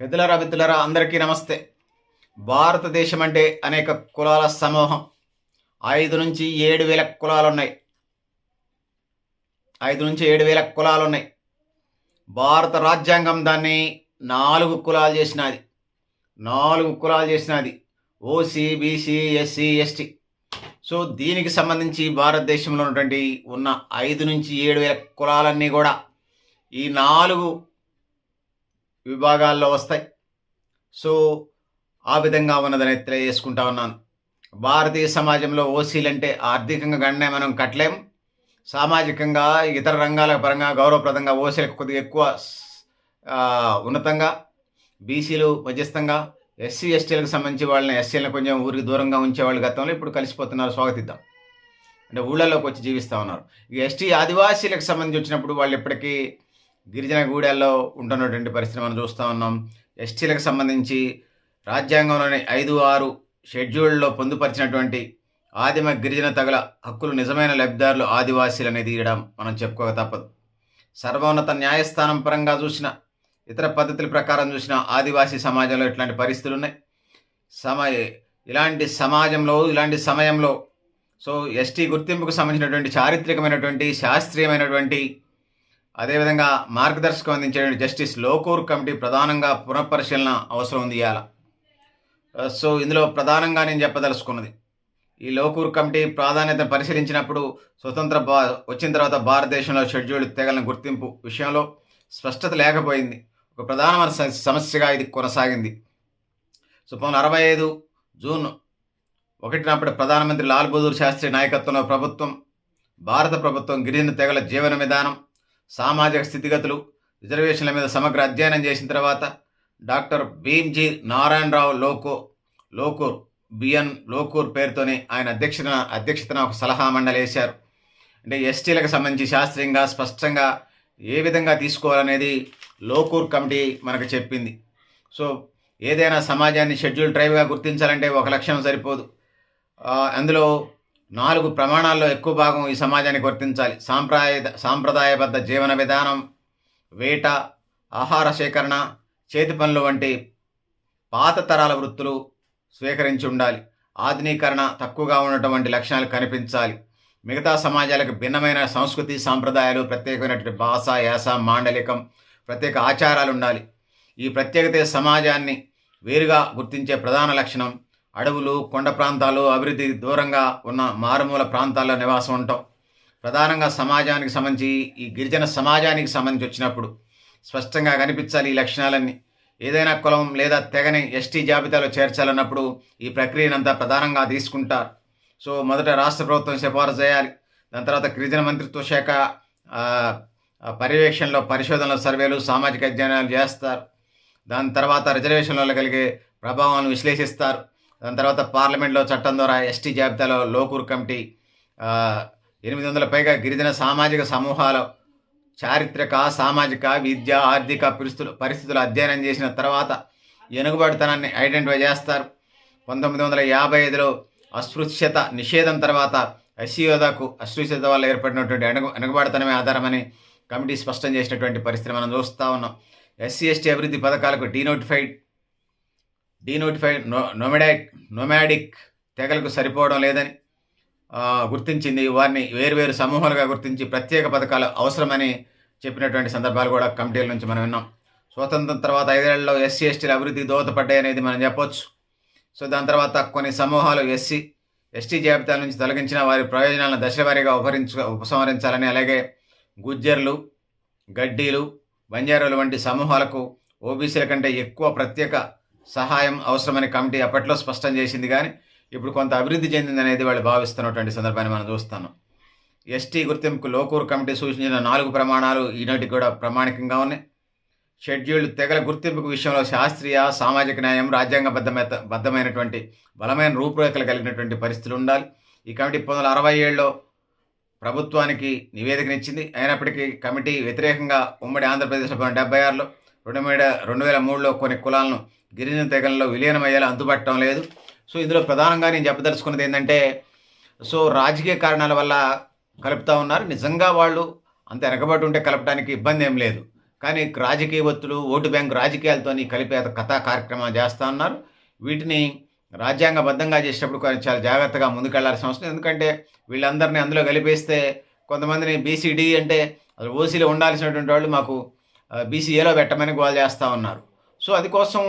పెద్దలరా మిత్రులరా అందరికీ నమస్తే. భారతదేశం అంటే అనేక కులాల సమూహం. 5 నుంచి 7 వేల కులాలున్నాయి. 5 నుంచి 7 వేల కులాలున్నాయి. భారత రాజ్యాంగం దాన్ని 4 కులాలు చేసినది. 4 కులాలు చేసినది. OC, BC, SC, ST. So దీనికి సంబంధించి భారతదేశంలో ఉన్నటువంటి ఉన్న 5 నుంచి 7 వేల కులాలన్నీ కూడా ఈ 4 విభాగాల్లో వస్తాయి. సో ఆ విధంగా ఉన్నదని తెలియజేసుకుంటా ఉన్నాను. భారతీయ సమాజంలో ఓసీలంటే ఆర్థికంగా గణనే మనం కట్టలేం. సామాజికంగా ఇతర రంగాల పరంగా గౌరవప్రదంగా ఓసీలకు కొద్దిగా ఎక్కువ ఉన్నతంగా, బీసీలు మధ్యస్థంగా, ఎస్సీ ఎస్టీలకు సంబంధించి వాళ్ళని ఎస్సీలను కొంచెం ఊరికి దూరంగా ఉంచేవాళ్ళు గతంలో, ఇప్పుడు కలిసిపోతున్నారు. స్వాగతిద్దాం. అంటే ఊళ్ళల్లోకి వచ్చి జీవిస్తూ ఉన్నారు. ఇక ఎస్టీ ఆదివాసీలకు సంబంధించి వచ్చినప్పుడు వాళ్ళు ఎప్పటికీ గిరిజన గూడెల్లో ఉంటున్నటువంటి పరిస్థితి మనం చూస్తూ ఉన్నాం. ఎస్టీలకు సంబంధించి రాజ్యాంగంలోని 5, 6 షెడ్యూల్లో పొందుపరిచినటువంటి ఆదిమ గిరిజన తెగల హక్కులు నిజమైన లబ్ధిదారులు ఆదివాసీలు అనేది ఇవ్వడం మనం చెప్పుకోక తప్పదు. సర్వోన్నత న్యాయస్థానం పరంగా చూసిన, ఇతర పద్ధతుల ప్రకారం చూసిన ఆదివాసీ సమాజంలో ఇట్లాంటి పరిస్థితులు ఉన్నాయి. ఇలాంటి సమాజంలో, ఇలాంటి సమయంలో సో ఎస్టీ గుర్తింపుకు సంబంధించినటువంటి చారిత్రకమైనటువంటి, శాస్త్రీయమైనటువంటి, అదేవిధంగా మార్గదర్శకం అందించేటువంటి జస్టిస్ లోకూర్ కమిటీ ప్రధానంగా పునఃపరిశీలన అవసరం ఉంది ఇవాళ. సో ఇందులో ప్రధానంగా నేను చెప్పదలుచుకున్నది, ఈ లోకూర్ కమిటీ ప్రాధాన్యతను పరిశీలించినప్పుడు స్వతంత్ర వచ్చిన తర్వాత భారతదేశంలో షెడ్యూల్డ్ తెగల గుర్తింపు విషయంలో స్పష్టత లేకపోయింది. ఒక ప్రధానమైన సమస్యగా ఇది కొనసాగింది. సో 1965 జూన్ 1 నాడు ప్రధానమంత్రి లాల్ బహదూర్ శాస్త్రి నాయకత్వంలో భారత ప్రభుత్వం గిరిజన తెగల జీవన విధానం, సామాజిక స్థితిగతులు, రిజర్వేషన్ల మీద సమగ్ర అధ్యయనం చేసిన తర్వాత డాక్టర్ భీమ్జీ నారాయణరావు లోకూర్ బిఎన్ లోకూర్ పేరుతోనే ఆయన అధ్యక్షతన ఒక సలహా మండలి వేశారు. అంటే ఎస్టీలకు సంబంధించి శాస్త్రీయంగా స్పష్టంగా ఏ విధంగా తీసుకోవాలనేది లోకూర్ కమిటీ మనకు చెప్పింది. సో ఏదైనా సమాజాన్ని షెడ్యూల్ ట్రైబ్గా గుర్తించాలంటే ఒక లక్షణం సరిపోదు. అందులో 4 ప్రమాణాల్లో ఎక్కువ భాగం ఈ సమాజానికి వర్తించాలి. సాంప్రదాయబద్ధ జీవన విధానం, వేట, ఆహార సేకరణ, చేతి పనులు వంటి పాత తరాల వృత్తులు స్వీకరించి ఉండాలి. ఆధునీకరణ తక్కువగా ఉండటం వంటి లక్షణాలు కనిపించాలి. మిగతా సమాజాలకు భిన్నమైన సంస్కృతి, సాంప్రదాయాలు, ప్రత్యేకమైనటువంటి భాష, యాస, మాండలికం, ప్రత్యేక ఆచారాలు ఉండాలి. ఈ ప్రత్యేకత సమాజాన్ని వేరుగా గుర్తించే ప్రధాన లక్షణం. అడవులు, కొండ ప్రాంతాలు, అభివృద్ధి దూరంగా ఉన్న మారుమూల ప్రాంతాల్లో నివాసం ఉంటాం. ప్రధానంగా సమాజానికి సంబంధించి, ఈ గిరిజన సమాజానికి సంబంధించి వచ్చినప్పుడు స్పష్టంగా కనిపించాలి ఈ లక్షణాలన్నీ. ఏదైనా కులం లేదా తెగని ఎస్టీ జాబితాలో చేర్చాలన్నప్పుడు ఈ ప్రక్రియనంతా ప్రధానంగా తీసుకుంటారు. సో మొదట రాష్ట్ర ప్రభుత్వం సిఫారసు చేయాలి. దాని తర్వాత గిరిజన మంత్రిత్వ శాఖ పర్యవేక్షణలో పరిశోధనలు, సర్వేలు, సామాజిక అధ్యయనాలు చేస్తారు. దాని తర్వాత రిజర్వేషన్లలో కలిగే ప్రభావాలను విశ్లేషిస్తారు. దాని తర్వాత పార్లమెంట్లో చట్టం ద్వారా ఎస్టీ జాబితాలో లోకూర్ కమిటీ 800 పైగా గిరిజన సామాజిక సమూహాల చారిత్రక, సామాజిక, విద్య, ఆర్థిక పరిస్థితులు అధ్యయనం చేసిన తర్వాత ఎనుగుబడితనాన్ని ఐడెంటిఫై చేస్తారు. 1955లో అస్పృశ్యత నిషేధం తర్వాత అస్పృశ్యత వల్ల ఏర్పడినటువంటి ఎనుగుబడితనమే ఆధారమని కమిటీ స్పష్టం చేసినటువంటి పరిస్థితి మనం చూస్తూ ఉన్నాం. ఎస్సీ ఎస్టీ అభివృద్ధి పథకాలకు డీనోటిఫైడ్ నోమాడిక్ తెగలకు సరిపోవడం లేదని గుర్తించింది. వారిని వేరువేరు సమూహాలుగా గుర్తించి ప్రత్యేక పథకాలు అవసరమని చెప్పినటువంటి సందర్భాలు కూడా కమిటీల నుంచి మనం విన్నాం. స్వతంత్రం తర్వాత 5 ఏళ్లలో ఎస్సీ ఎస్టీల అభివృద్ధి దోహదపడ్డాయి అనేది మనం చెప్పొచ్చు. సో దాని తర్వాత కొన్ని సమూహాలు ఎస్టీ జాబితాల నుంచి తొలగించిన వారి ప్రయోజనాలను దశలవారీగా ఉపసంహరించాలని, అలాగే గుజ్జర్లు, గడ్డీలు, బంజారాలు వంటి సమూహాలకు ఓబీసీల కంటే ఎక్కువ ప్రత్యేక సహాయం అవసరమని కమిటీ అప్పట్లో స్పష్టం చేసింది. కానీ ఇప్పుడు కొంత అభివృద్ధి చెందిందనేది వాళ్ళు భావిస్తున్నటువంటి సందర్భాన్ని మనం చూస్తున్నాం. ఎస్టీ గుర్తింపుకు లోకూర్ కమిటీ సూచించిన 4 ప్రమాణాలు ఈనాటికి కూడా ప్రామాణికంగా ఉన్నాయి. షెడ్యూల్డ్ తెగల గుర్తింపు విషయంలో శాస్త్రీయ, సామాజిక న్యాయం, రాజ్యాంగబద్ధమైనటువంటి బలమైన రూపురేఖలు కలిగినటువంటి పరిస్థితులు ఉండాలి. ఈ కమిటీ 1967లో ప్రభుత్వానికి నివేదికనిచ్చింది. అయినప్పటికీ కమిటీ వ్యతిరేకంగా ఉమ్మడి ఆంధ్రప్రదేశ్లో 1976లో 2003లో కొన్ని కులాలను గిరిజన తెగలలో విలీనమయ్యేలా అందుబట్టడం లేదు. సో ఇందులో ప్రధానంగా నేను చెప్పదలుచుకున్నది ఏంటంటే, సో రాజకీయ కారణాల వల్ల కలుపుతూ ఉన్నారు. నిజంగా వాళ్ళు అంత వెనకబడి ఉంటే కలపడానికి ఇబ్బంది ఏం లేదు. కానీ రాజకీయ ఒత్తులు, ఓటు బ్యాంక్ రాజకీయాలతోని కలిపే కథా కార్యక్రమాలు చేస్తా ఉన్నారు. వీటిని రాజ్యాంగబద్ధంగా చేసేటప్పుడు కొంచెం చాలా జాగ్రత్తగా ముందుకెళ్లాల్సిన అవసరం. ఎందుకంటే వీళ్ళందరినీ అందులో కలిపేస్తే కొంతమందిని బీసీడీ అంటే అసలు ఓసీలో ఉండాల్సినటువంటి వాళ్ళు మాకు బీసీఏలో పెట్టమని గోల చేస్తూ ఉన్నారు. సో అది కోసం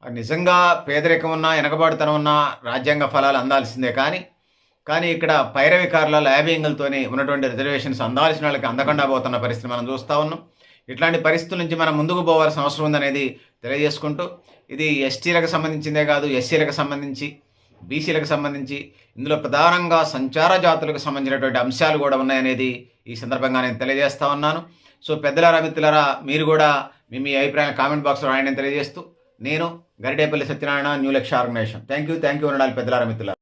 నిజంగా పేదరికం ఉన్నా, వెనకబాటుతనం ఉన్నా రాజ్యాంగ ఫలాలు అందాల్సిందే. కానీ ఇక్కడ పైరవికారుల ల్యాబింగ్లతోని ఉన్నటువంటి రిజర్వేషన్స్ అందాల్సిన వాళ్ళకి అందకుండా పోతున్న పరిస్థితి మనం చూస్తూ ఉన్నాం. ఇట్లాంటి పరిస్థితుల నుంచి మనం ముందుకు పోవాల్సిన అవసరం ఉందనేది తెలియజేసుకుంటూ, ఇది ఎస్టీలకు సంబంధించిందే కాదు, ఎస్సీలకు సంబంధించి, బీసీలకు సంబంధించి, ఇందులో ప్రధానంగా సంచార జాతులకు సంబంధించినటువంటి అంశాలు కూడా ఉన్నాయనేది ఈ సందర్భంగా నేను తెలియజేస్తా ఉన్నాను. సో పెద్దలారా, మిత్రులారా, మీరు కూడా మీ అభిప్రాయాన్ని కామెంట్ బాక్స్లో రాయని తెలియజేస్తూ, నేను గరిడేపల్లి సత్యనారాయణ, న్యూ లక్ష్య ఆర్గనైజేషన్. Thank you. ఉండాలి పెద్దలారా, మిత్రులారా.